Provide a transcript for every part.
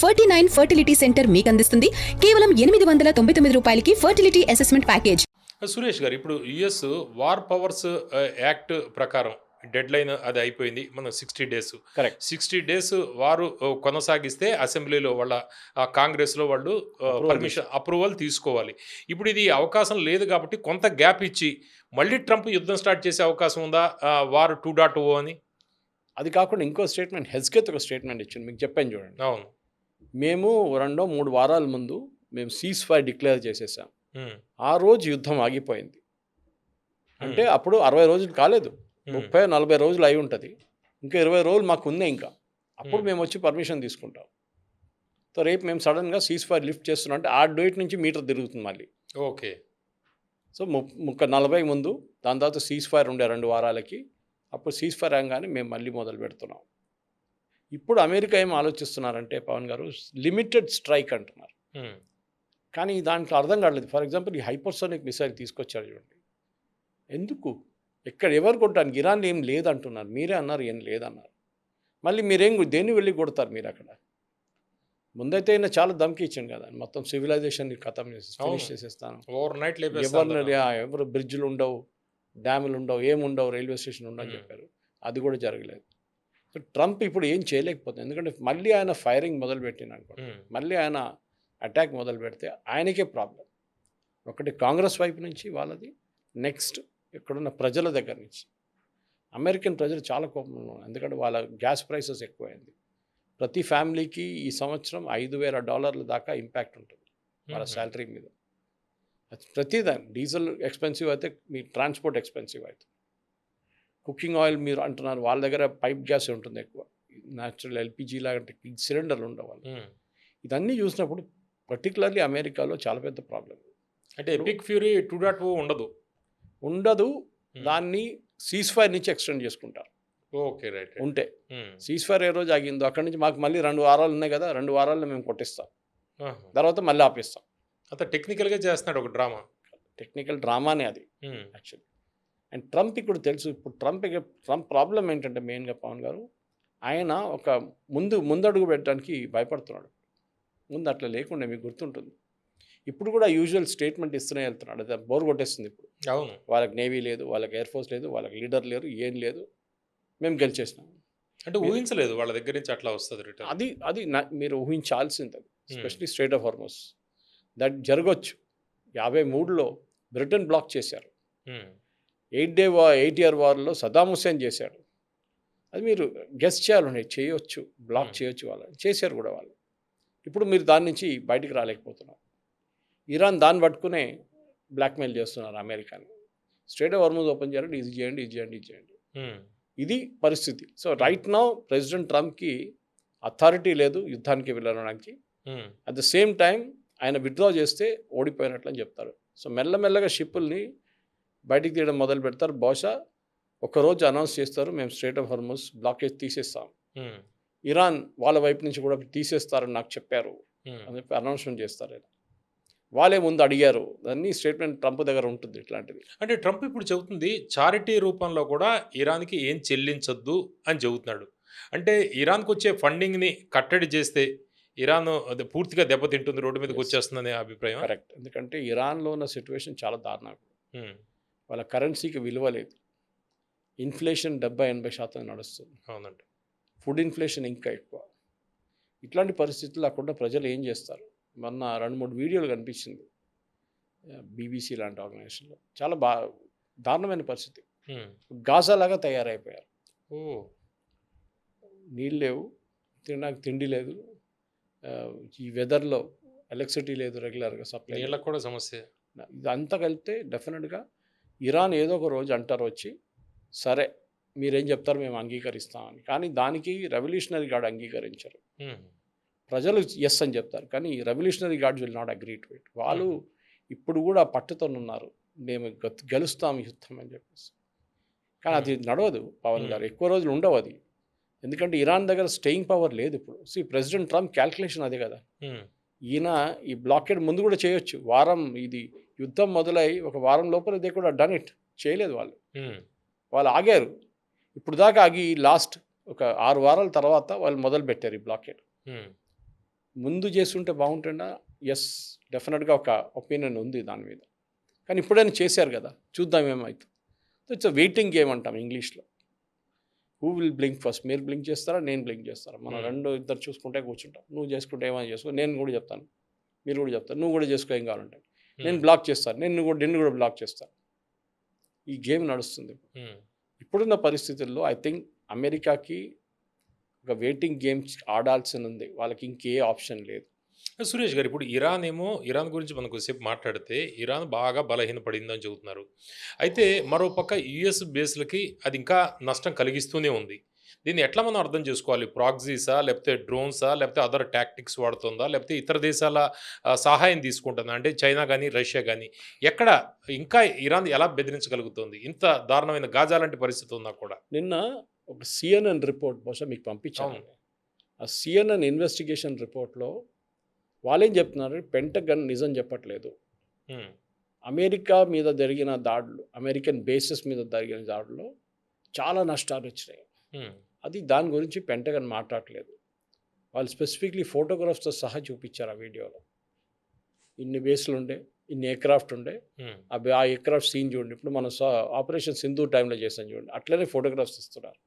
49 fertility centre మీకు అందిస్తుంది కేవలం 899 రూపాయలకి ఫర్టిలిటీ అసెస్మెంట్ ప్యాకేజ్. సురేష్ గారు, ఇప్పుడు యుఎస్ వార్ పవర్స్ యాక్ట్ ప్రకారం డెడ్ లైన్ అది అయిపోయింది. మనం 60 డేస్ కరెక్ట్ 60 డేస్ వారు కొనసాగిస్తే అసెంబ్లీలో వాళ్ళ కాంగ్రెస్లో వాళ్ళు పర్మిషన్ అప్రూవల్ తీసుకోవాలి. ఇప్పుడు ఇది అవకాశం లేదు కాబట్టి కొంత గ్యాప్ ఇచ్చి మళ్ళీ ట్రంప్ యుద్ధం స్టార్ట్ చేసే అవకాశం ఉందా వార్ 2.0 అని? అది కాకుండా ఇంకో స్టేట్మెంట్, హెస్కెత్ ఒక స్టేట్మెంట్ ఇచ్చింది, మీకు చెప్పాను చూడండి. అవును. మేము 2-3 వారాల ముందు మేము సీజ్ ఫైర్ డిక్లేర్ చేసేసాం. ఆ రోజు యుద్ధం ఆగిపోయింది. అంటే అప్పుడు 60 రోజులు కాలేదు, 30-40 రోజులు అయి ఉంటుంది. ఇంకా 20 రోజులు మాకు ఉన్నాయి. ఇంకా అప్పుడు మేము వచ్చి పర్మిషన్ తీసుకుంటాం. సో రేపు మేము సడన్గా సీజ్ ఫైర్ లిఫ్ట్ చేస్తున్నాం అంటే ఆ డేట్ నుంచి మీటర్ తిరుగుతుంది మళ్ళీ. ఓకే. సో 40 ముందు, దాని తర్వాత సీజ్ ఫైర్ ఉండే 2 వారాలకి, అప్పుడు సీజ్ ఫైర్ అనగానే మేము మళ్ళీ మొదలు పెడుతున్నాం. ఇప్పుడు అమెరికా ఏం ఆలోచిస్తున్నారంటే పవన్ గారు, లిమిటెడ్ స్ట్రైక్ అంటున్నారు. కానీ దాంట్లో అర్థం కావట్లేదు. ఫర్ ఎగ్జాంపుల్ ఈ హైపర్సోనిక్ మిసైల్ తీసుకొచ్చారు చూడండి, ఎందుకు, ఎవరు కొట్టడానికి? ఇరాన్ ఏం లేదంటున్నారు, మీరే అన్నారు ఏం లేదన్నారు. మళ్ళీ మీరేం దేన్ని వెళ్ళి కొడతారు మీరు అక్కడ? ముందైతే అయినా చాలా దమ్కి ఇచ్చాను కదా, మొత్తం సివిలైజేషన్ ఖతం ఫినిష్ చేసేస్తాను, ఎవరు బ్రిడ్జ్లు ఉండవు, డ్యాములు ఉండవు, ఏముండవు, రైల్వే స్టేషన్ ఉండవు అని చెప్పారు. అది కూడా జరగలేదు. సో ట్రంప్ ఇప్పుడు ఏం చేయలేకపోతుంది, ఎందుకంటే మళ్ళీ ఆయన ఫైరింగ్ మొదలుపెట్టిన అనుకోండి, మళ్ళీ ఆయన అటాక్ మొదలు పెడితే ఆయనకే ప్రాబ్లం. ఒకటి కాంగ్రెస్ వైపు నుంచి వాళ్ళది, నెక్స్ట్ ఇక్కడున్న ప్రజల దగ్గర నుంచి. అమెరికన్ ప్రజలు చాలా కోపంలో ఉన్నారు, ఎందుకంటే వాళ్ళ గ్యాస్ ప్రైసెస్ ఎక్కువైంది. ప్రతి ఫ్యామిలీకి ఈ సంవత్సరం $5,000 దాకా ఇంపాక్ట్ ఉంటుంది వాళ్ళ శాలరీ మీద. ప్రతిదాని డీజిల్ ఎక్స్పెన్సివ్ అయితే, మీ ట్రాన్స్పోర్ట్ ఎక్స్పెన్సివ్ అయితే, కుకింగ్ ఆయిల్ మీరు అంటున్నారు, వాళ్ళ దగ్గర పైప్ గ్యాస్ ఉంటుంది ఎక్కువ, న్యాచురల్ ఎల్పిజీ లాంటి సిలిండర్లు ఉండవు వాళ్ళు. ఇదన్నీ చూసినప్పుడు పర్టికులర్లీ అమెరికాలో చాలా పెద్ద ప్రాబ్లం. అంటే ఎపిక్ ఫ్యూరీ 2.0 ఉండదు, దాన్ని సీజ్ ఫైర్ నుంచి ఎక్స్టెండ్ చేసుకుంటారు. Okay, right. ఉంటే సీజ్ ఫైర్ ఏ రోజు ఆగిందో అక్కడి నుంచి మాకు మళ్ళీ 2 వారాలు ఉన్నాయి కదా, 2 వారాల్లో మేము కొట్టిస్తాం, తర్వాత మళ్ళీ ఆపిస్తాం. అంత టెక్నికల్గా చేస్తున్నాడు ఒక డ్రామా, టెక్నికల్ డ్రామానే అది యాక్చువల్లీ. అండ్ ట్రంప్ ఇప్పుడు తెలుసు, ఇప్పుడు ట్రంప్ ప్రాబ్లం ఏంటంటే మెయిన్గా పవన్ గారు, ఆయన ఒక ముందడుగు పెట్టడానికి భయపడుతున్నాడు. ముందు అట్లా లేకుండా మీకు గుర్తుంటుంది, ఇప్పుడు కూడా యూజువల్ స్టేట్మెంట్ ఇస్తూనే వెళ్తున్నాడు. అది బోర్ కొట్టేస్తుంది ఇప్పుడు. అవును, వాళ్ళకి నేవీ లేదు, వాళ్ళకి ఎయిర్ ఫోర్స్ లేదు, వాళ్ళకి లీడర్ లేరు, ఏం లేదు, మేము గెలిచేసినాం అంటే ఊహించలేదు వాళ్ళ దగ్గర నుంచి అట్లా వస్తుంది రిటర్న్. అది మీరు ఊహించాల్సింది, అది ఎస్పెషలీ స్ట్రైట్ ఆఫ్ హార్మస్ దట్ జరగవచ్చు. 53లో బ్రిటన్ బ్లాక్ చేశారు, 8 year వార్లో సద్దాం హుస్సేన్ చేశాడు. అది మీరు గెస్ చేయాలండి, చేయొచ్చు, బ్లాక్ చేయొచ్చు, వాళ్ళని చేశారు కూడా వాళ్ళు. ఇప్పుడు మీరు దాని నుంచి బయటికి రాలేకపోతున్నారు. ఇరాన్ దాన్ని పట్టుకునే బ్లాక్మెయిల్ చేస్తున్నారు అమెరికాని. స్ట్రైట్ ఆఫ్ హార్మస్ ఓపెన్ చేయండి, ఇది చేయండి, ఇది చేయండి, ఇది చేయండి. ఇది పరిస్థితి. సో రైట్ నౌ ప్రెసిడెంట్ ట్రంప్కి అథారిటీ లేదు యుద్ధానికి వెళ్ళడానికి. అట్ ద సేమ్ టైం ఆయన విత్డ్రా చేస్తే ఓడిపోయినట్లు అని చెప్తారు. సో మెల్లమెల్లగా షిప్పుల్ని బయటికి తీయడం మొదలు పెడతారు. బహుశా ఒకరోజు అనౌన్స్ చేస్తారు, మేము స్ట్రైట్ ఆఫ్ హార్మస్ బ్లాకేజ్ తీసేస్తాం. ఇరాన్ వాళ్ళ వైపు నుంచి కూడా తీసేస్తారని నాకు చెప్పారు అని చెప్పి అనౌన్స్మెంట్ చేస్తారు. వాళ్ళే ముందు అడిగారు, దాన్ని స్టేట్మెంట్ ట్రంప్ దగ్గర ఉంటుంది ఇట్లాంటిది. అంటే ట్రంప్ ఇప్పుడు చెబుతుంది చారిటీ రూపంలో కూడా ఇరాన్కి ఏం చెల్లించొద్దు అని చెబుతున్నాడు. అంటే ఇరాన్కి వచ్చే ఫండింగ్ని కట్టడి చేస్తే ఇరాన్ పూర్తిగా దెబ్బతింటుంది, రోడ్డు మీదకి వచ్చేస్తుందనే అభిప్రాయం. కరెక్ట్, ఎందుకంటే ఇరాన్లో ఉన్న సిచ్యువేషన్ చాలా దారుణంగా, వాళ్ళ కరెన్సీకి విలువ లేదు, ఇన్ఫ్లేషన్ 70-80% నడుస్తుంది. అవునండి, ఫుడ్ ఇన్ఫ్లేషన్ ఇంకా ఎక్కువ. ఇట్లాంటి పరిస్థితుల్లో అక్కడ ప్రజలు ఏం చేస్తారు? మొన్న 2-3 వీడియోలు కనిపించింది బీబీసీ లాంటి ఆర్గనైజేషన్లో, చాలా దారుణమైన పరిస్థితి. గాజా లాగా తయారైపోయారు. నీళ్ళు లేవు, తినడానికి తిండి లేదు, ఈ వెదర్లో ఎలక్ట్రిసిటీ లేదు, రెగ్యులర్గా సప్లై, నీళ్ళకు కూడా సమస్య. ఇదంతా కలిపితే డెఫినెట్గా ఇరాన్ ఏదో ఒక రోజు అంటారు వచ్చి, సరే మీరేం చెప్తారు మేము అంగీకరిస్తామని. కానీ దానికి రెవల్యూషనరీ గార్డ్ అంగీకరించరు. ప్రజలు ఎస్ అని చెప్తారు, కానీ revolutionary guards will not agree to it. వాళ్ళు ఇప్పుడు కూడా పట్టుతో ఉన్నారు, మేము గెలుస్తాం యుద్ధం అని చెప్పేసి. కానీ అది నడవదు పవన్ గారు, ఎక్కువ రోజులు ఉండవు అది. ఎందుకంటే ఇరాన్ దగ్గర స్టేయింగ్ పవర్ లేదు ఇప్పుడు. ప్రెసిడెంట్ ట్రంప్ క్యాల్కులేషన్ అదే కదా, ఈయన ఈ బ్లాకేడ్ ముందు కూడా చేయొచ్చు. ఇది యుద్ధం మొదలై 1 వారం లోపల ఇదే కూడా డన్ ఇట్ చేయలేదు వాళ్ళు ఆగారు. ఇప్పుడు దాకా ఆగి లాస్ట్ ఒక 6 వారాల తర్వాత వాళ్ళు మొదలు పెట్టారు ఈ బ్లాకేడ్. ముందు చేస్తుంటే బాగుంటుందా? ఎస్, డెఫినెట్గా ఒక ఒపీనియన్ ఉంది దాని మీద. కానీ ఇప్పుడైనా చేశారు కదా, చూద్దాం ఏమవుతుంది. ఇట్స్ వెయిటింగ్ గేమ్ అంటాం ఇంగ్లీష్లో. Who will blink first? మీరు బ్లింక్ చేస్తారా, నేను బ్లింక్ చేస్తారా? మనం ఇద్దరు చూసుకుంటే కూర్చుంటాం. నువ్వు చేసుకుంటే ఏమైనా చేసుకో, నేను కూడా చెప్తాను, మీరు కూడా చెప్తారు, నువ్వు కూడా చేసుకో ఏం కావాలంటే. నేను బ్లాక్ చేస్తాను, నిన్ను కూడా బ్లాక్ చేస్తాను. ఈ గేమ్ నడుస్తుంది. ఇప్పుడున్న పరిస్థితుల్లో ఐ థింక్ అమెరికాకి ఒక వెయిటింగ్ గేమ్స్ ఆడాల్సి ఉంది. వాళ్ళకి ఇంకే ఆప్షన్ లేదు. సురేష్ గారు, ఇప్పుడు ఇరాన్ గురించి మనం కొద్దిసేపు మాట్లాడితే ఇరాన్ బాగా బలహీనపడిందని చెబుతున్నారు. అయితే మరోపక్క యుఎస్ బేస్లకి అది ఇంకా నష్టం కలిగిస్తూనే ఉంది. దీన్ని ఎట్లా మనం అర్థం చేసుకోవాలి? ప్రాక్సీసా, లేకపోతే డ్రోన్సా, లేకపోతే అదర్ టాక్టిక్స్ వాడుతుందా, లేకపోతే ఇతర దేశాల సహాయం తీసుకుంటుందా? అంటే చైనా కానీ రష్యా కానీ ఎక్కడ ఇంకా ఇరాన్ ఎలా బెదిరించగలుగుతుంది? ఇంత దారుణమైన గాజా లాంటి పరిస్థితి ఉన్నా కూడా. నిన్న ఒక CNN రిపోర్ట్ బహుశా మీకు పంపించాను. ఆ CNN ఇన్వెస్టిగేషన్ రిపోర్ట్లో వాళ్ళేం చెప్తున్నారు, పెంటగన్ నిజం చెప్పట్లేదు. అమెరికా మీద జరిగిన దాడులు, అమెరికన్ బేసెస్ మీద జరిగిన దాడుల్లో చాలా నష్టాలు వచ్చినాయి. అది దాని గురించి పెంటగన్ మాట్లాడలేదు. వాళ్ళు స్పెసిఫిక్లీ ఫోటోగ్రాఫ్స్తో సహా చూపించారు ఆ వీడియోలో. ఇన్ని బేస్లు ఉండే, ఇన్ని ఎయిర్క్రాఫ్ట్ ఉండే, ఆ ఎయిర్క్రాఫ్ట్ సీన్ చూడండి. ఇప్పుడు మనం ఆపరేషన్ సింధూర్ టైంలో చేసాం చూడండి, అట్లనే ఫోటోగ్రాఫ్స్ ఇస్తున్నారు.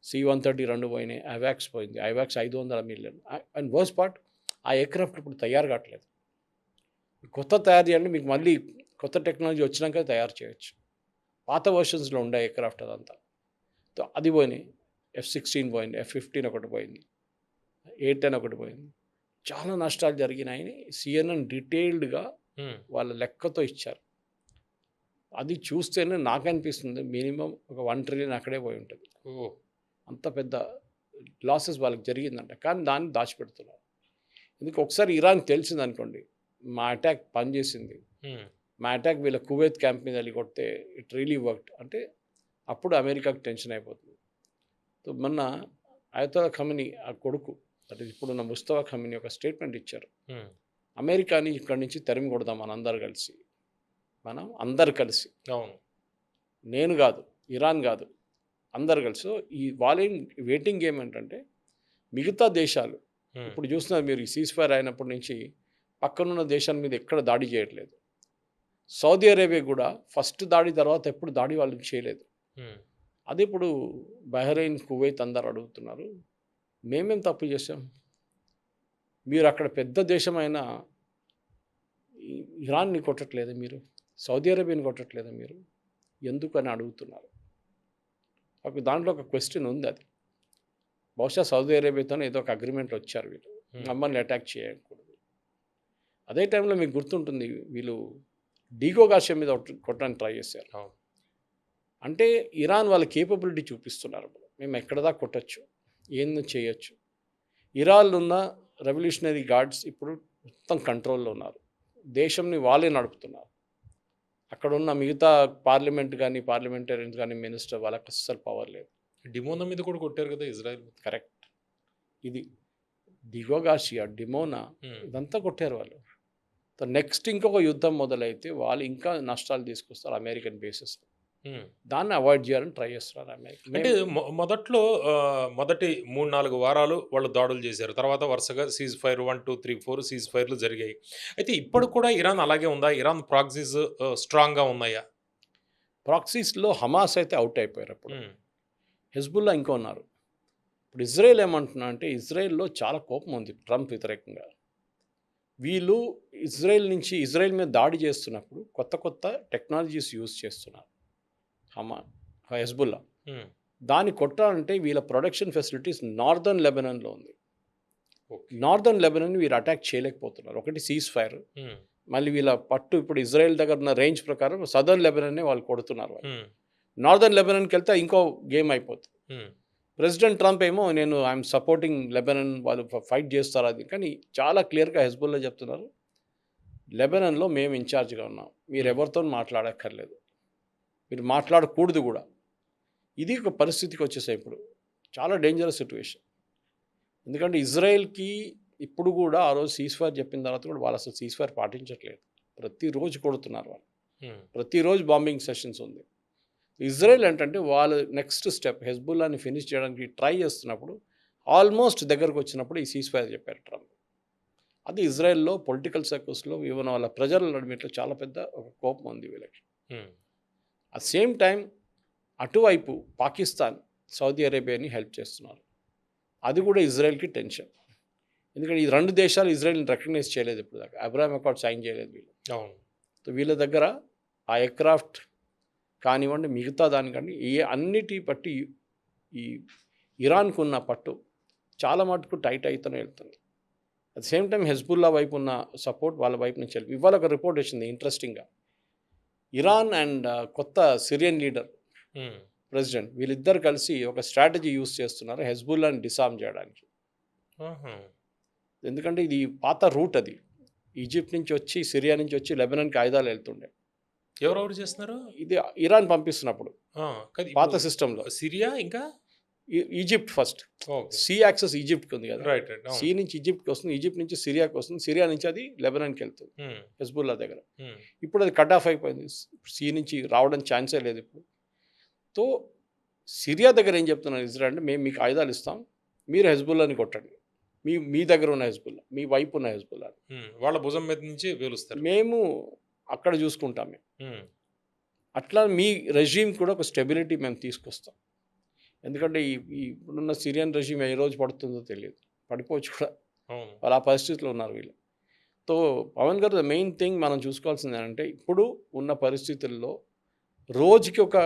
C-130 2 పోయినాయి, ఐవాక్స్ పోయింది, ఐవాక్స్ 500 మిలియన్. అండ్ వర్స్ట్ పార్ట్, ఆ ఎయిర్క్రాఫ్ట్ ఇప్పుడు తయారు కావట్లేదు. కొత్త తయారు చేయండి, మీకు మళ్ళీ కొత్త టెక్నాలజీ వచ్చినాక తయారు చేయొచ్చు. పాత వర్షన్స్లో ఉండే ఎయిర్క్రాఫ్ట్ అదంతా. అది పోయినాయి. F-16 పోయింది, F-15 ఒకటి పోయింది, A-10 ఒకటి పోయింది. చాలా నష్టాలు జరిగినాయని CNN డీటెయిల్డ్గా వాళ్ళ లెక్కతో ఇచ్చారు. అది చూస్తేనే నాకు అనిపిస్తుంది మినిమం ఒక 1 ట్రిలియన్ అక్కడే పోయి ఉంటుంది. అంత పెద్ద లాసెస్ వాళ్ళకి జరిగిందంట. కానీ దాన్ని దాచిపెడుతున్నారు. ఎందుకు ఒకసారి ఇరాన్ తెలిసింది అనుకోండి, మా అటాక్ పనిచేసింది, మా అటాక్ వీళ్ళ కువైత్ క్యాంప్ మీద వెళ్ళి కొడితే ఇట్ రియలీ వర్క్డ్ అంటే అప్పుడు అమెరికాకి టెన్షన్ అయిపోతుంది. మొన్న అయతోలా ఖమేనీ ఆ కొడుకు, అంటే ఇప్పుడున్న ముస్తఫా ఖమేనీ ఒక స్టేట్మెంట్ ఇచ్చారు. అమెరికాని ఇక్కడి నుంచి తరిమి కొడదాం మనం అందరు కలిసి. అవును, నేను కాదు, ఇరాన్ కాదు, అందరు కలిసి. ఈ వాళ్ళేం వెయిటింగ్ గేమ్ ఏంటంటే మిగతా దేశాలు ఇప్పుడు చూస్తున్నారు మీరు, ఈ సీజ్ఫైర్ అయినప్పటి నుంచి పక్కనున్న దేశాల మీద ఎక్కడ దాడి చేయట్లేదు. సౌదీ అరేబియా కూడా ఫస్ట్ దాడి తర్వాత ఎప్పుడు దాడి వాళ్ళు చేయలేదు. అది ఇప్పుడు బహ్రెయిన్, కువైత్ అందరు అడుగుతున్నారు, మేమేం తప్పు చేసాం? మీరు అక్కడ పెద్ద దేశమైన ఇరాన్ని కొట్టట్లేదా మీరు? సౌదీ అరేబియాని కొట్టట్లేదా మీరు? ఎందుకు అని అడుగుతున్నారు. దాంట్లో ఒక క్వశ్చన్ ఉంది. అది బహుశా సౌదీ అరేబియాతో ఏదో ఒక అగ్రిమెంట్ వచ్చారు, వీళ్ళు మమ్మల్ని అటాక్ చేయకూడదు. అదే టైంలో మీకు గుర్తుంటుంది, వీళ్ళు డీగో గాషియా మీద కొట్టడానికి ట్రై చేశారు. అంటే ఇరాన్ వాళ్ళ కేపబిలిటీ చూపిస్తున్నారు, మేము ఎక్కడ దాకా కొట్టచ్చు, ఏందో చేయొచ్చు. ఇరాన్లో ఉన్న రెవల్యూషనరీ గార్డ్స్ ఇప్పుడు మొత్తం కంట్రోల్లో ఉన్నారు, దేశంని వాళ్ళే నడుపుతున్నారు. అక్కడ ఉన్న మిగతా పార్లమెంట్ కానీ పార్లమెంటేరియన్స్ కానీ మినిస్టర్ వాళ్ళకి అస్సలు పవర్ లేదు. డిమోనా మీద కూడా కొట్టారు కదా ఇజ్రాయెల్. కరెక్ట్. ఇది డీగో గాషియా, డిమోనా ఇదంతా కొట్టారు వాళ్ళు. నెక్స్ట్ ఇంకొక యుద్ధం మొదలైతే వాళ్ళు ఇంకా నష్టాలు తీసుకొస్తారు అమెరికన్ బేసెస్. దాన్ని అవాయిడ్ చేయాలని ట్రై చేస్తున్నారు అమెరికా. అంటే మొదట్లో మొదటి 3-4 వారాలు వాళ్ళు దాడులు చేశారు, తర్వాత వరుసగా సీజ్-ఫైర్ 1, 2, 3, 4 సీజ్-ఫైర్లు జరిగాయి. అయితే ఇప్పుడు కూడా ఇరాన్ అలాగే ఉందా? ఇరాన్ ప్రాక్సీస్ స్ట్రాంగ్గా ఉన్నాయా? ప్రాక్సీస్లో హమాస్ అయితే అవుట్ అయిపోయారు. అప్పుడు హెజ్బుల్లా ఇంకా ఉన్నారు. ఇప్పుడు ఇజ్రాయెల్ ఏమంటున్నా అంటే, ఇజ్రాయెల్లో చాలా కోపం ఉంది ట్రంప్ వ్యతిరేకంగా. వీళ్ళు ఇజ్రాయెల్ మీద దాడి చేస్తున్నప్పుడు కొత్త టెక్నాలజీస్ యూజ్ చేస్తున్నారు హెజ్బుల్లా. దాన్ని కొట్టాలంటే వీళ్ళ ప్రొడక్షన్ ఫెసిలిటీస్ నార్దర్న్ లెబనాన్లో ఉంది. నార్దర్న్ లెబనాన్ వీళ్ళు అటాక్ చేయలేకపోతున్నారు. ఒకటి సీజ్-ఫైర్, మళ్ళీ వీళ్ళ పట్టు ఇప్పుడు ఇజ్రాయెల్ దగ్గర ఉన్న రేంజ్ ప్రకారం సదర్న్ లెబనాన్నే వాళ్ళు కొడుతున్నారు. నార్దర్న్ లెబనాన్కి వెళ్తే ఇంకో గేమ్ అయిపోతుంది. ప్రెసిడెంట్ ట్రంప్ ఏమో ఐఎమ్ సపోర్టింగ్ లెబనాన్, వాళ్ళు ఫైట్ చేస్తారు అది. కానీ చాలా క్లియర్గా హెజ్బుల్లా చెప్తున్నారు, లెబనాన్లో మేము ఇన్ఛార్జ్గా ఉన్నాం, మీరు ఎవరితో మాట్లాడక్కర్లేదు, మీరు మాట్లాడకూడదు కూడా. ఇది ఒక పరిస్థితికి వచ్చేసాయి ఇప్పుడు. చాలా డేంజరస్ సిచ్యువేషన్. ఎందుకంటే ఇజ్రాయెల్కి ఇప్పుడు కూడా ఆ రోజు సీజ్-ఫైర్ చెప్పిన తర్వాత కూడా వాళ్ళు అసలు సీజ్-ఫైర్ పాటించట్లేదు. ప్రతిరోజు కొడుతున్నారు వాళ్ళు, ప్రతిరోజు బాంబింగ్ సెషన్స్ ఉంది. ఇజ్రాయెల్ ఏంటంటే వాళ్ళు నెక్స్ట్ స్టెప్ హెజ్బుల్లాని ఫినిష్ చేయడానికి ట్రై చేస్తున్నప్పుడు ఆల్మోస్ట్ దగ్గరకు వచ్చినప్పుడు ఈ సీజ్-ఫైర్ చెప్పారు ట్రంప్. అది ఇజ్రాయెల్లో పొలిటికల్ సర్కిల్స్లో ఈవెన్ వాళ్ళ ప్రజల నడిమిట్లో చాలా పెద్ద ఒక కోపం ఉంది వీళ్ళకి. అట్ సేమ్ టైం అటువైపు పాకిస్తాన్ సౌదీ అరేబియాని హెల్ప్ చేస్తున్నారు. అది కూడా ఇజ్రాయెల్కి టెన్షన్. ఎందుకంటే ఈ రెండు దేశాలు ఇజ్రాయెల్ని రికగ్నైజ్ చేయలేదు ఇప్పుడు దాకా. అబ్రాహం అకార్డ్ సైన్ చేయలేదు వీళ్ళు. అవును. సో వీళ్ళ దగ్గర ఆ ఎయిర్క్రాఫ్ట్ కానివ్వండి మిగతా దానికండి అన్నిటి పట్టి ఈ ఇరాన్కు ఉన్న పట్టు చాలా మటుకు టైట్ అవుతూనే వెళ్తుంది. అట్ సేమ్ టైం హెజ్బుల్లా వైపు ఉన్న సపోర్ట్ వాళ్ళ వైపు నుంచి వెళ్ళి ఇవాళ ఒక రిపోర్ట్ వచ్చింది ఇంట్రెస్టింగ్గా. ఇరాన్ అండ్ కొత్త సిరియన్ లీడర్ ప్రెసిడెంట్ వీళ్ళిద్దరు కలిసి ఒక స్ట్రాటజీ యూస్ చేస్తున్నారు హెజ్బుల్లాని డిసామ్ చేయడానికి. ఎందుకంటే ఇది పాత రూట్, అది ఈజిప్ట్ నుంచి వచ్చి సిరియా నుంచి వచ్చి లెబనాన్కి ఆయుధాలు వెళ్తుండే. ఎవరెవరు చేస్తున్నారు? ఇది ఇరాన్ పంపిస్తున్నప్పుడు పాత సిస్టంలో సిరియా ఇంకా ఈజిప్ట్ ఫస్ట్ సీ యాక్సెస్ ఈజిప్ట్కి ఉంది కదా. రైట్. సీ నుంచి ఈజిప్ట్కి వస్తుంది, ఈజిప్ట్ నుంచి సిరియాకి వస్తుంది, సిరియా నుంచి అది లెబనాన్కి వెళ్తుంది హెజ్బుల్లా దగ్గర. ఇప్పుడు అది కట్ ఆఫ్ అయిపోయింది, సీ నుంచి రావడానికి ఛాన్సే లేదు ఇప్పుడు. తో సిరియా దగ్గర ఏం చెప్తున్నారు ఇజ్రాయెల్ అంటే, మేము మీకు ఆయుధాలు ఇస్తాం, మీరు హెజ్బుల్లాని కొట్టండి, మీ దగ్గర ఉన్న హెజ్బుల్లా, మీ వైపు ఉన్న హెజ్బుల్లా వాళ్ళ భుజం మీద నుంచి వేలుస్తారు, మేము అక్కడ చూసుకుంటాం మేము. అట్లా మీ రెజీమ్ కూడా ఒక స్టెబిలిటీ మేము తీసుకొస్తాం. ఎందుకంటే ఇప్పుడున్న సిరియన్ రెజీమ్ ఏ రోజు పడుతుందో తెలియదు, పడిపోవచ్చు కూడా. వాళ్ళు ఆ పరిస్థితిలో ఉన్నారు వీళ్ళు. సో పవన్ గారు ద మెయిన్ థింగ్ మనం చూసుకోవాల్సింది ఏంటంటే, ఇప్పుడు ఉన్న పరిస్థితుల్లో రోజుకి ఒక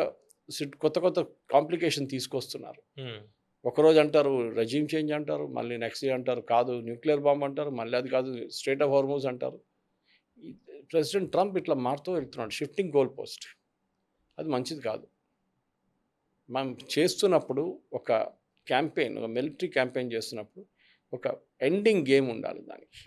కొత్త కొత్త కాంప్లికేషన్ తీసుకొస్తున్నారు. ఒకరోజు అంటారు రెజీమ్ చేంజ్ అంటారు, మళ్ళీ నెక్స్ట్ డే అంటారు కాదు న్యూక్లియర్ బాంబ్ అంటారు, మళ్ళీ అది కాదు స్ట్రేట్ ఆఫ్ హార్మోజ్ అంటారు. ప్రెసిడెంట్ ట్రంప్ ఇట్లా మారుతూ వెళ్తున్నాడు, షిఫ్టింగ్ గోల్ పోస్ట్. అది మంచిది కాదు. మనం చేస్తున్నప్పుడు ఒక క్యాంపెయిన్, ఒక మిలిటరీ క్యాంపెయిన్ చేస్తున్నప్పుడు ఒక ఎండింగ్ గేమ్ ఉండాలి దానికి.